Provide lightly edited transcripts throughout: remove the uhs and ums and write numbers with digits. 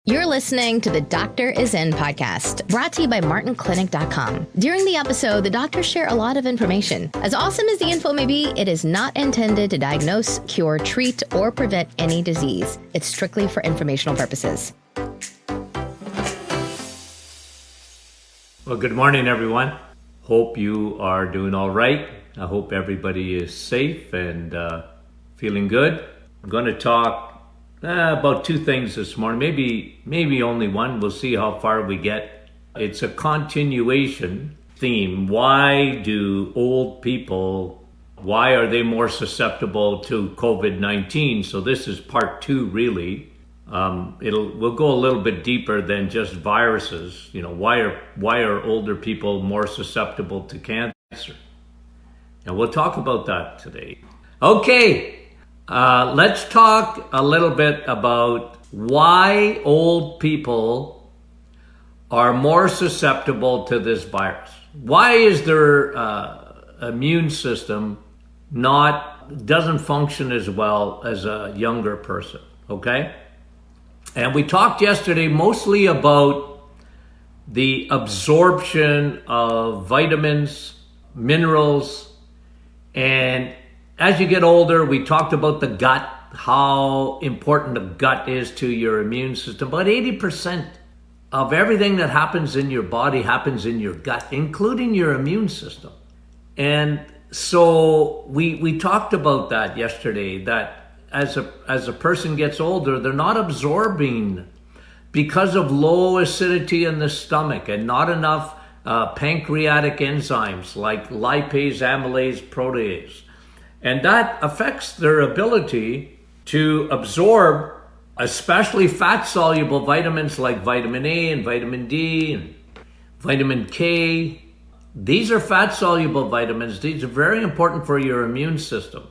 You're listening to the Doctor Is In podcast, brought to you by MartinClinic.com. During the episode, the doctors share a lot of information. As awesome as the info may be, it is not intended to diagnose, cure, treat, or prevent any disease. It's strictly for informational purposes. Well, good morning, everyone. Hope you are doing all right. I hope everybody is safe and feeling good. I'm going to talk about two things this morning, maybe only one. We'll see how far we get. It's a continuation theme. Why do old people, why are they more susceptible to COVID-19? So this is part two, really. We'll go a little bit deeper than just viruses. You know, why are older people more susceptible to cancer? And we'll talk about that today. Okay. Let's talk a little bit about why old people are more susceptible to this virus. Why is their immune system doesn't function as well as a younger person, okay? And we talked yesterday mostly about the absorption of vitamins, minerals, and as you get older, we talked about the gut, how important the gut is to your immune system. About 80% of everything that happens in your body happens in your gut, including your immune system. And so we talked about that yesterday, that as a person gets older, they're not absorbing because of low acidity in the stomach and not enough pancreatic enzymes like lipase, amylase, protease. And that affects their ability to absorb, especially fat-soluble vitamins like vitamin A and vitamin D and vitamin K. These are fat-soluble vitamins. These are very important for your immune system.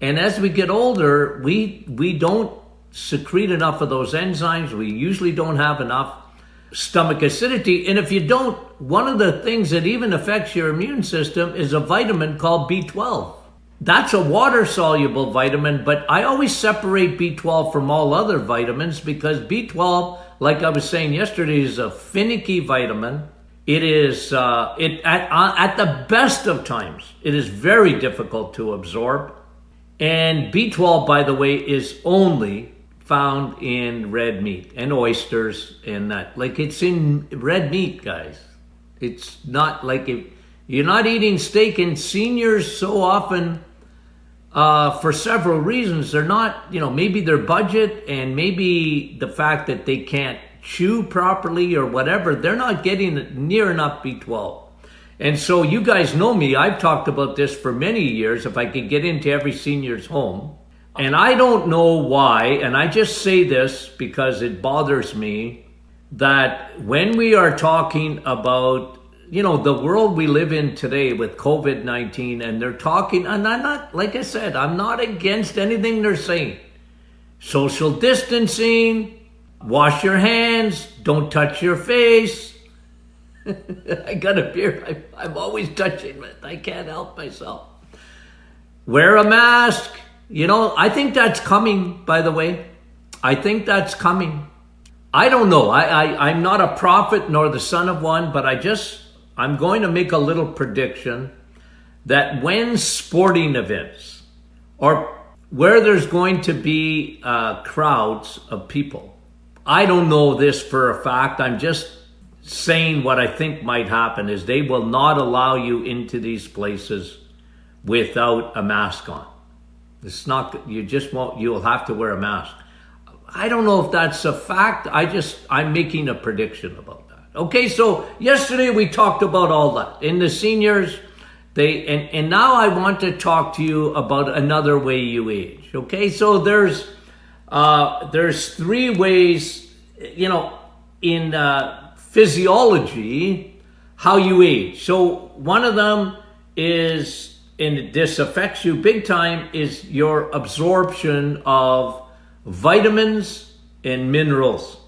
And as we get older, we don't secrete enough of those enzymes. We usually don't have enough stomach acidity. And if you don't, one of the things that even affects your immune system is a vitamin called B12. That's a water-soluble vitamin, but I always separate B12 from all other vitamins because B12, like I was saying yesterday, is a finicky vitamin. It is, at the best of times, it is very difficult to absorb. And B12, by the way, is only found in red meat and oysters and that. Like, it's in red meat, guys. It's not like you're not eating steak, and seniors so often, for several reasons, they're not, maybe their budget and maybe the fact that they can't chew properly or whatever, they're not getting near enough B12. And so you guys know me, I've talked about this for many years, if I could get into every senior's home. And I don't know why, and I just say this because it bothers me, that when we are talking about the world we live in today with COVID-19, and they're talking, and I'm not, like I said, I'm not against anything they're saying. Social distancing, wash your hands, don't touch your face. I got a beard, I'm always touching it. I can't help myself. Wear a mask. I think that's coming, by the way. I think that's coming. I don't know. I'm not a prophet nor the son of one, but I'm going to make a little prediction that when sporting events or where there's going to be crowds of people, I don't know this for a fact, I'm just saying what I think might happen is they will not allow you into these places without a mask on. It's not, you'll have to wear a mask. I don't know if that's a fact. I'm making a prediction about that. Okay, so yesterday we talked about all that. In the seniors, and now I want to talk to you about another way you age. Okay, so there's three ways, in physiology, how you age. So one of them is, and this affects you big time, is your absorption of vitamins and minerals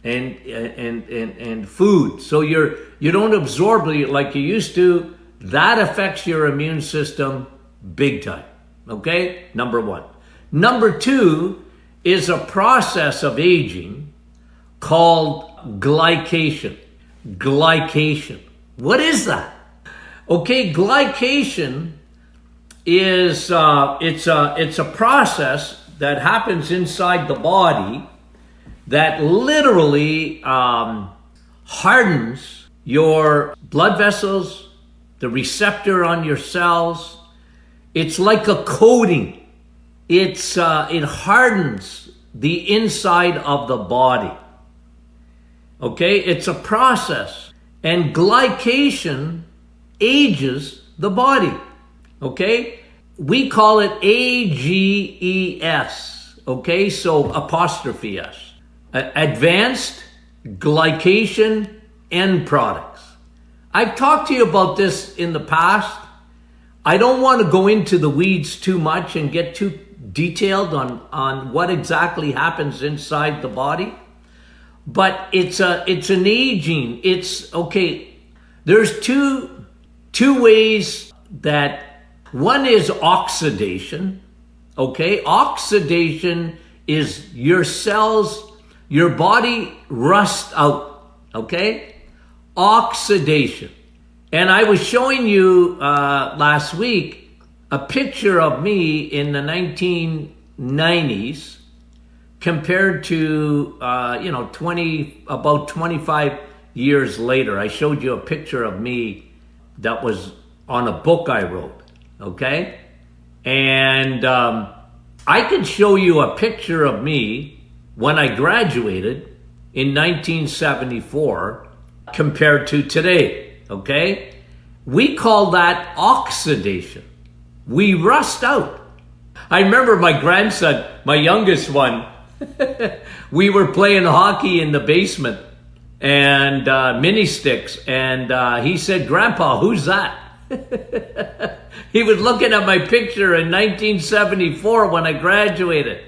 and food. So you don't absorb it like you used to. That affects your immune system big time. Okay? Number one. Number two is a process of aging called glycation. Glycation. What is that? Okay, glycation is it's a process that happens inside the body that literally hardens your blood vessels, the receptor on your cells. It's like a coating. It hardens the inside of the body. Okay, it's a process. And glycation ages the body. Okay, we call it AGES. Okay, so apostrophe S. Advanced Glycation End Products. I've talked to you about this in the past. I don't want to go into the weeds too much and get too detailed on what exactly happens inside the body. But it's an aging. It's okay. There's two ways that one is oxidation. Okay, oxidation is your cells, your body rust out. Okay, oxidation. And I was showing you last week a picture of me in the 1990s compared to, about 25 years later. I showed you a picture of me that was on a book I wrote, okay? And I can show you a picture of me when I graduated in 1974 compared to today, okay? We call that oxidation. We rust out. I remember my grandson, my youngest one, we were playing hockey in the basement and mini sticks, and he said, "Grandpa, who's that?" He was looking at my picture in 1974 when I graduated.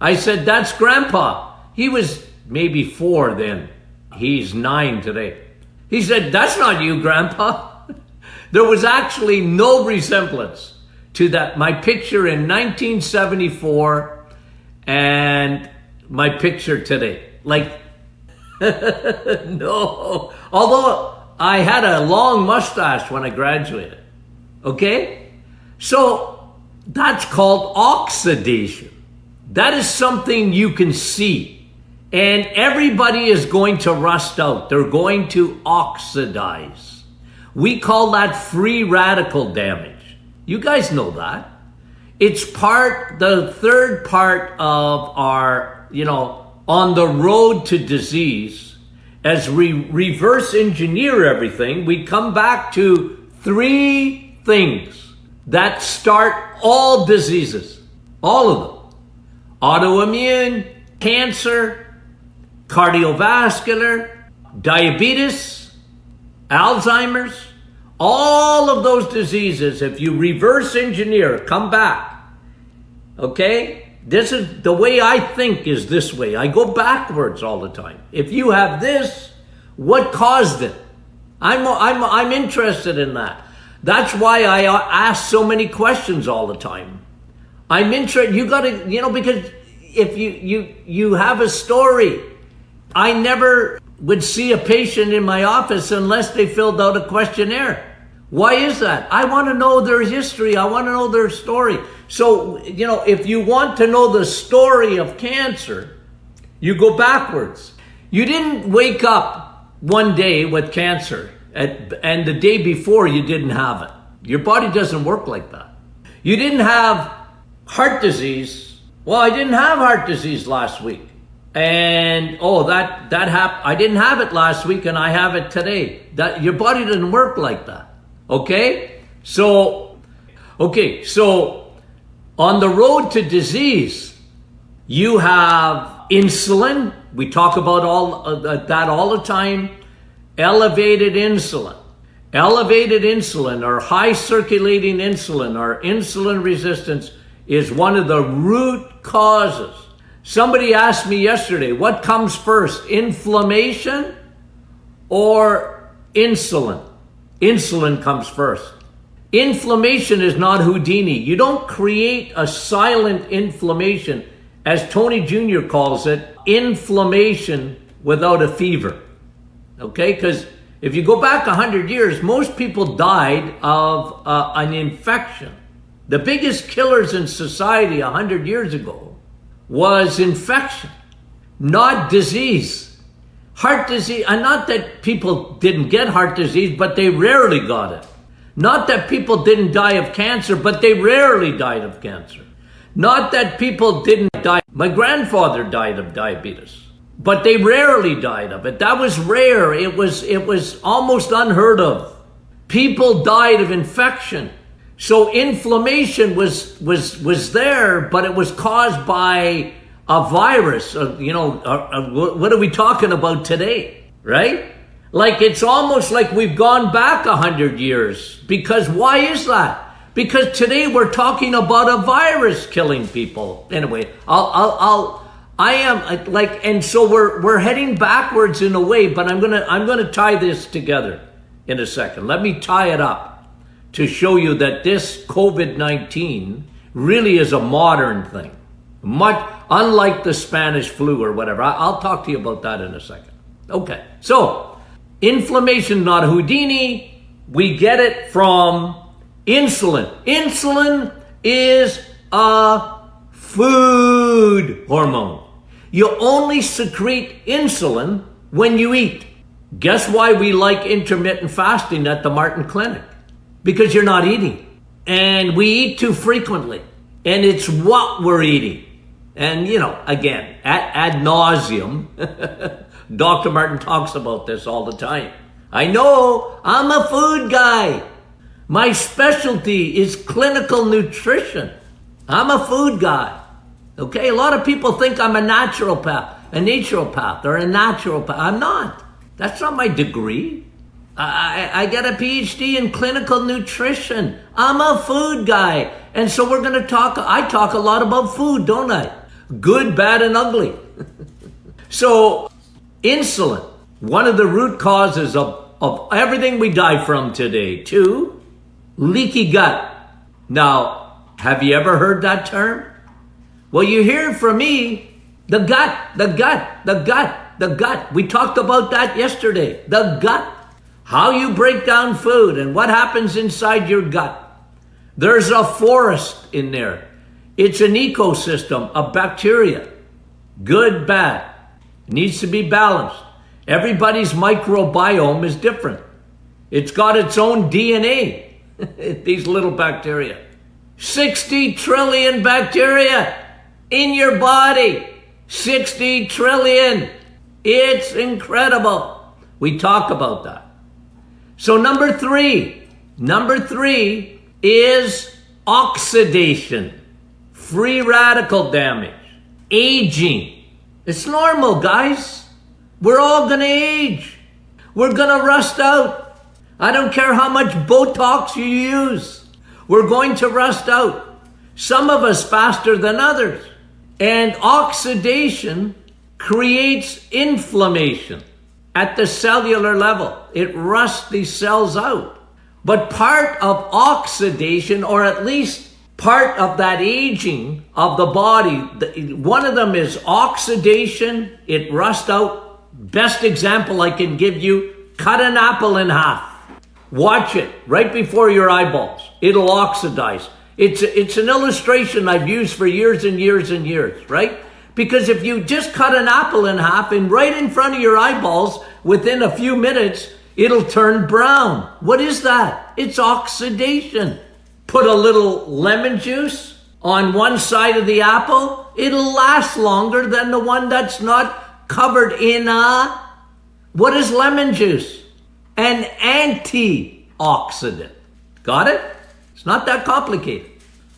I said, "That's Grandpa." He was maybe 4 then. He's 9 today. He said, "That's not you, Grandpa." There was actually no resemblance to that, my picture in 1974 and my picture today. Like, no. Although I had a long mustache when I graduated. Okay? So that's called oxidation. That is something you can see. And everybody is going to rust out. They're going to oxidize. We call that free radical damage. You guys know that. It's the third part of our, on the road to disease. As we reverse engineer everything, we come back to 3 things that start all diseases. All of them. Autoimmune, cancer, cardiovascular, diabetes, Alzheimer's, all of those diseases, if you reverse engineer, come back. Okay? This is the way I think, is this way. I go backwards all the time. If you have this, what caused it? I'm interested in that. That's why I ask so many questions all the time. I'm interested. You got to, because if you have a story. I never would see a patient in my office unless they filled out a questionnaire. Why is that? I want to know their history. I want to know their story. So, if you want to know the story of cancer, you go backwards. You didn't wake up one day with cancer and the day before you didn't have it. Your body doesn't work like that. You didn't have heart disease. Well, I didn't have heart disease last week. And that happened. I didn't have it last week and I have it today. That your body doesn't work like that. Okay? So on the road to disease, you have insulin. We talk about that all the time. Elevated insulin. Elevated insulin, or high circulating insulin, or insulin resistance, is one of the root causes. Somebody asked me yesterday, what comes first, inflammation or insulin? Insulin comes first. Inflammation is not Houdini. You don't create a silent inflammation. As Tony Jr. calls it, inflammation without a fever. Okay, because if you go back 100 years, most people died of an infection. The biggest killers in society 100 years ago was infection, not disease. Heart disease, and not that people didn't get heart disease, but they rarely got it. Not that people didn't die of cancer, but they rarely died of cancer. Not that people didn't die. My grandfather died of diabetes, but they rarely died of it. That was rare. It was almost unheard of. People died of infection. So inflammation was there, but it was caused by a virus. What are we talking about today, right? Like, it's almost like we've gone back 100 years. Because why is that? Because today we're talking about a virus killing people. Anyway, and so we're heading backwards in a way, but I'm gonna tie this together in a second. Let me tie it up to show you that this COVID-19 really is a modern thing. Much unlike the Spanish flu or whatever. I'll talk to you about that in a second. Okay, so inflammation, not Houdini. We get it from insulin. Insulin is a food hormone. You only secrete insulin when you eat. Guess why we like intermittent fasting at the Martin Clinic? Because you're not eating. And we eat too frequently. And it's what we're eating. And, again, ad nauseum, Dr. Martin talks about this all the time. I know, I'm a food guy. My specialty is clinical nutrition. I'm a food guy. Okay, a lot of people think I'm a naturopath, or a naturopath. I'm not. That's not my degree. I got a PhD in clinical nutrition. I'm a food guy. And so we're going to I talk a lot about food, don't I? Good, bad, and ugly. So, insulin, one of the root causes of everything we die from today. 2, leaky gut. Now, have you ever heard that term? Well, you hear it from me, the gut. We talked about that yesterday. The gut. How you break down food and what happens inside your gut. There's a forest in there. It's an ecosystem of bacteria. Good, bad. Needs to be balanced. Everybody's microbiome is different. It's got its own DNA, these little bacteria. 60 trillion bacteria in your body. 60 trillion. It's incredible. We talk about that. So number three is oxidation, free radical damage, aging. It's normal, guys. We're all gonna age. We're gonna rust out. I don't care how much Botox you use. We're going to rust out. Some of us faster than others. And oxidation creates inflammation. At the cellular level, it rusts these cells out. But part of oxidation, or at least part of that aging of the body, one of them is oxidation, it rusts out. Best example I can give you, cut an apple in half. Watch it right before your eyeballs. It'll oxidize. It's an illustration I've used for years and years and years, right? Because if you just cut an apple in half and right in front of your eyeballs, within a few minutes, it'll turn brown. What is that? It's oxidation. Put a little lemon juice on one side of the apple, it'll last longer than the one that's not covered in what is lemon juice? An antioxidant. Got it? It's not that complicated.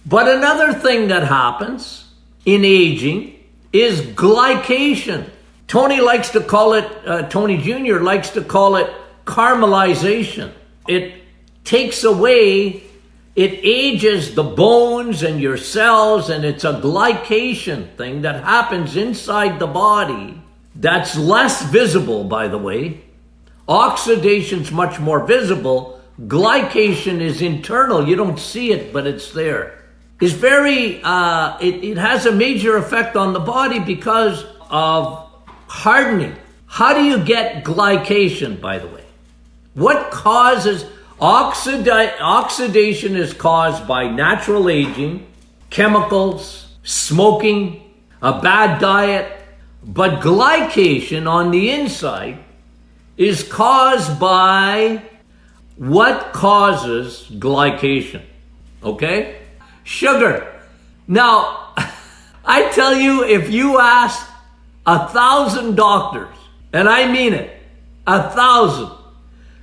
But another thing that happens in aging is glycation. Tony Jr. likes to call it caramelization. It takes away, it ages the bones and your cells, and it's a glycation thing that happens inside the body that's less visible, by the way. Oxidation's much more visible. Glycation is internal. You don't see it, but it's there. It's very, it has a major effect on the body because of hardening How do you get glycation, by the way? What causes oxidation is caused by natural aging, chemicals, smoking, a bad diet, but glycation on the inside is caused by what causes glycation, okay? Sugar. Now, I tell you, if you ask 1,000 doctors, and I mean it, 1,000,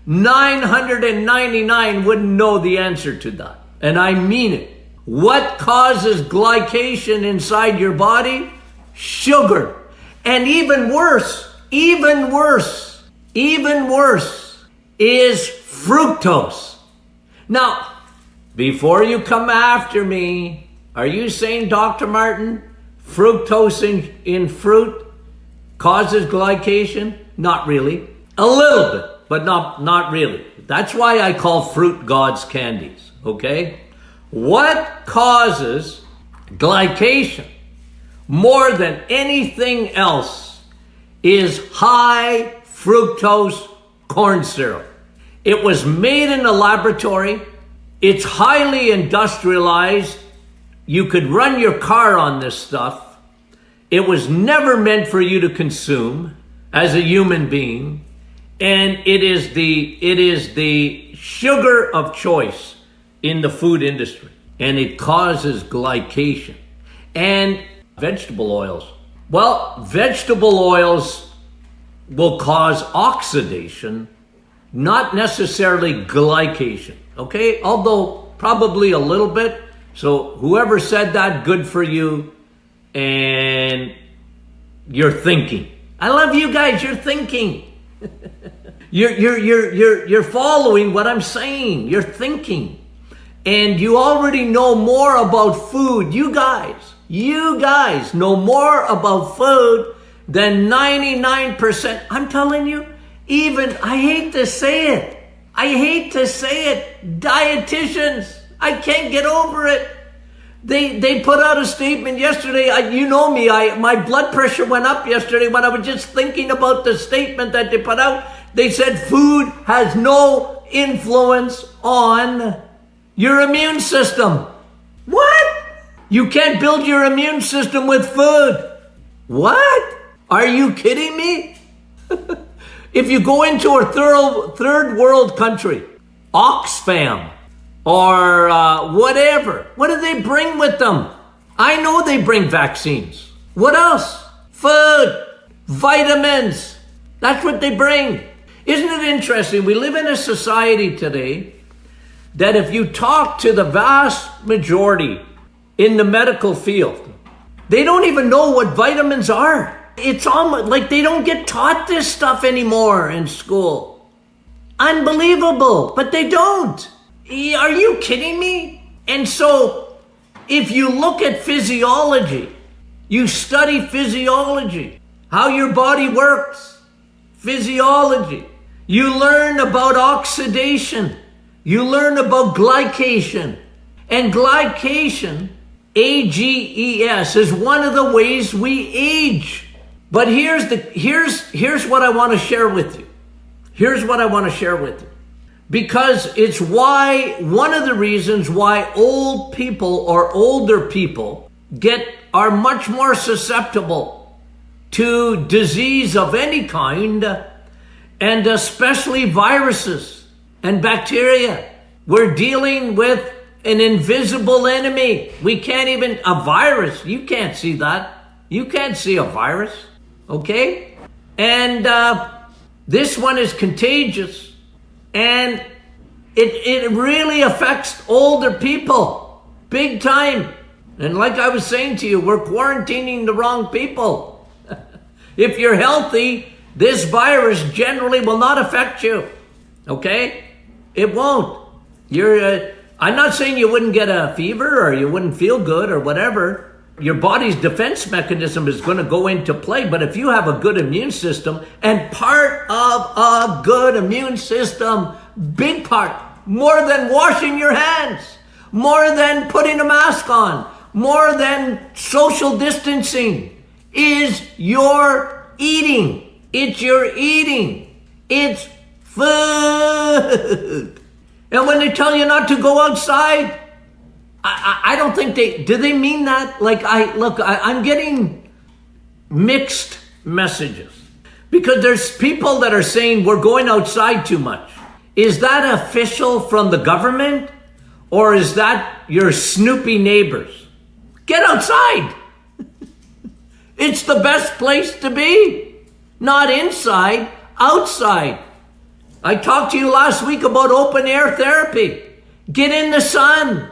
999 wouldn't know the answer to that. And I mean it. What causes glycation inside your body? Sugar. And even worse is fructose. Now, before you come after me, are you saying, Dr. Martin, fructose in fruit causes glycation? Not really. A little bit, but not really. That's why I call fruit God's candies, okay? What causes glycation more than anything else is high fructose corn syrup. It was made in a laboratory. It's highly industrialized. You could run your car on this stuff. It was never meant for you to consume as a human being. And it is the sugar of choice in the food industry. And it causes glycation. And vegetable oils. Well, vegetable oils will cause oxidation, not necessarily glycation, okay? Although probably a little bit. So whoever said that, good for you. And you're thinking. I love you guys, you're thinking. You're following what I'm saying. You're thinking. And you already know more about food. You guys know more about food than 99%. I'm telling you, even, I hate to say it, dietitians, I can't get over it. They put out a statement yesterday. You know me, my blood pressure went up yesterday when I was just thinking about the statement that they put out. They said food has no influence on your immune system. What? You can't build your immune system with food. What? Are you kidding me? If you go into a third world country, Oxfam, or whatever, what do they bring with them? I know they bring vaccines. What else? Food, vitamins. That's what they bring. Isn't it interesting? We live in a society today that if you talk to the vast majority in the medical field, they don't even know what vitamins are. It's almost like they don't get taught this stuff anymore in school. Unbelievable, but they don't. Are you kidding me? And so, if you look at physiology, you study physiology, how your body works, physiology. You learn about oxidation. You learn about glycation. And glycation, AGES, is one of the ways we age. But here's what I want to share with you. Because it's one of the reasons why old people or older people are much more susceptible to disease of any kind, and especially viruses and bacteria. We're dealing with an invisible enemy. A virus, you can't see that. You can't see a virus, okay? And this one is contagious. And it really affects older people, big time. And like I was saying to you, we're quarantining the wrong people. If you're healthy, this virus generally will not affect you, okay? It won't. I'm not saying you wouldn't get a fever or you wouldn't feel good or whatever. Your body's defense mechanism is going to go into play. But if you have a good immune system, and part of a good immune system, big part, more than washing your hands, more than putting a mask on, more than social distancing, is your eating. It's your eating. It's food. And when they tell you not to go outside, I don't think do they mean that? Like, I'm getting mixed messages. Because there's people that are saying we're going outside too much. Is that official from the government? Or is that your snoopy neighbors? Get outside. It's the best place to be. Not inside, outside. I talked to you last week about open air therapy. Get in the sun.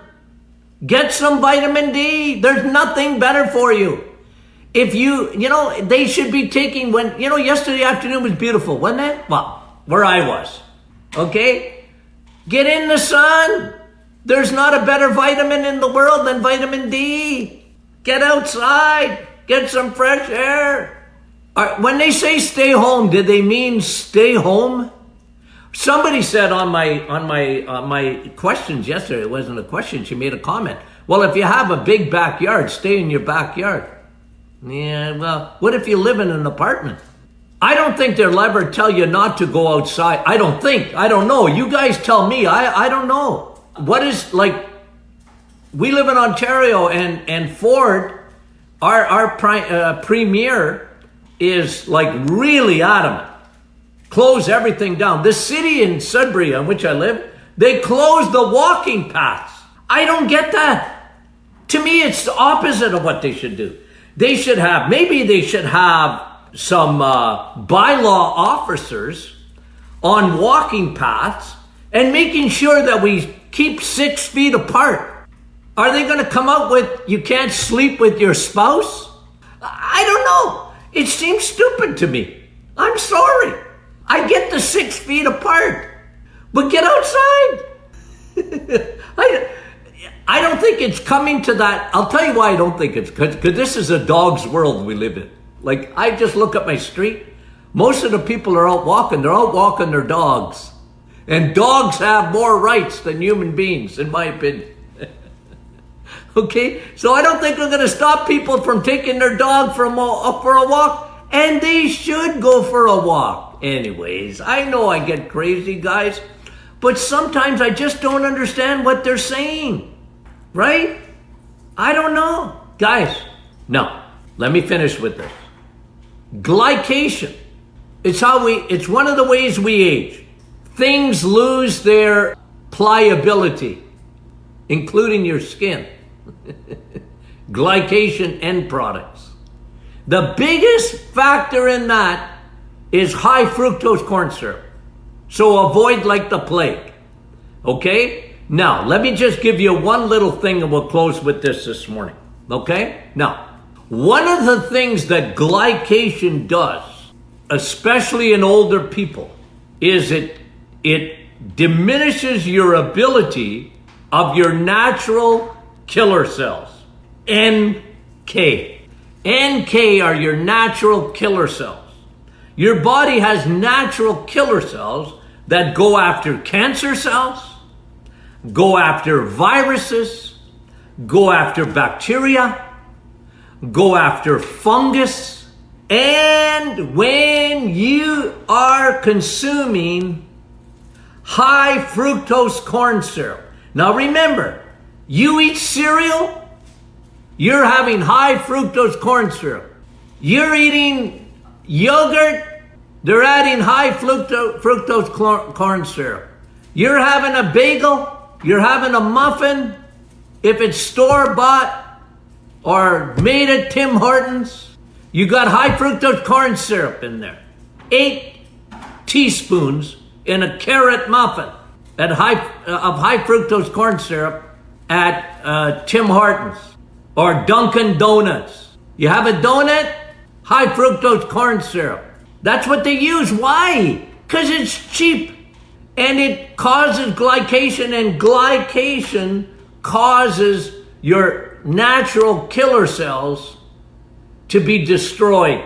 Get some vitamin D. There's nothing better for you. If they should be taking yesterday afternoon was beautiful, wasn't it? Well, where I was. Okay? Get in the sun. There's not a better vitamin in the world than vitamin D. Get outside. Get some fresh air. When they say stay home, did they mean stay home? Somebody said on my questions yesterday, it wasn't a question, she made a comment. Well, if you have a big backyard, stay in your backyard. Yeah, well, what if you live in an apartment? I don't think they'll ever tell you not to go outside. I don't know. You guys tell me. I don't know. We live in Ontario, and Ford, our premier, is like really adamant. Close everything down. The city in Sudbury, on which I live, they close the walking paths. I don't get that. To me, it's the opposite of what they should do. They should have some bylaw officers on walking paths and making sure that we keep 6 feet apart. Are they going to come out with you can't sleep with your spouse? I don't know. It seems stupid to me. I'm sorry. I get the 6 feet apart, but get outside. I don't think it's coming to that. I'll tell you why I don't think it's because this is a dog's world we live in. Like, I just look at my street. Most of the people are out walking. They're out walking their dogs. And dogs have more rights than human beings, in my opinion. Okay? So I don't think we're going to stop people from taking their dog for a walk. And they should go for a walk. Anyways, I know I get crazy, guys. But sometimes I just don't understand what they're saying. Right? I don't know. Guys, no. Let me finish with this. Glycation. It's one of the ways we age. Things lose their pliability, including your skin. Glycation end products. The biggest factor in that is high fructose corn syrup. So avoid like the plague. Okay? Now, let me just give you one little thing and we'll close with this morning. Okay? Now, one of the things that glycation does, especially in older people, is it diminishes your ability of your natural killer cells. NK. NK are your natural killer cells. Your body has natural killer cells that go after cancer cells, go after viruses, go after bacteria, go after fungus. And when you are consuming high fructose corn syrup, now remember, you eat cereal, you're having high fructose corn syrup. You're eating yogurt, they're adding high fructose corn syrup. You're having a bagel, you're having a muffin, if it's store-bought or made at Tim Hortons, you got high fructose corn syrup in there. 8 teaspoons in a carrot muffin of high fructose corn syrup at Tim Hortons or Dunkin' Donuts. You have a donut, high fructose corn syrup. That's what they use. Why? Because it's cheap. And it causes glycation, and glycation causes your natural killer cells to be destroyed.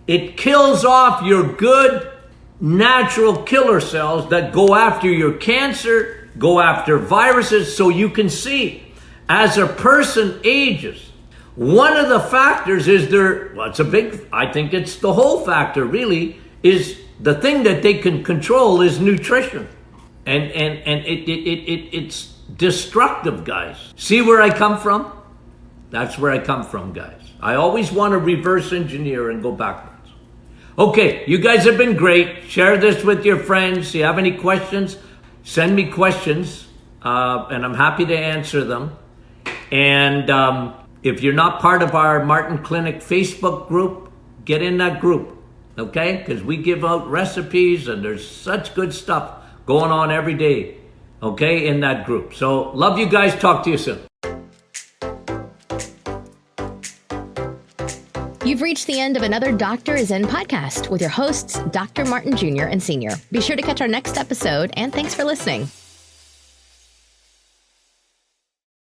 It kills off your good natural killer cells that go after your cancer, go after viruses. So you can see, as a person ages, one of the factors is I think it's the whole factor really, is the thing that they can control is nutrition. And it's destructive, guys. See where I come from? That's where I come from, guys. I always want to reverse engineer and go backwards. Okay, you guys have been great. Share this with your friends. If you have any questions, send me questions, and I'm happy to answer them. And if you're not part of our Martin Clinic Facebook group, get in that group, okay? Because we give out recipes, and there's such good stuff going on every day, okay, in that group. So love you guys. Talk to you soon. You've reached the end of another Doctor is In podcast with your hosts, Dr. Martin Jr. and Sr. Be sure to catch our next episode, and thanks for listening.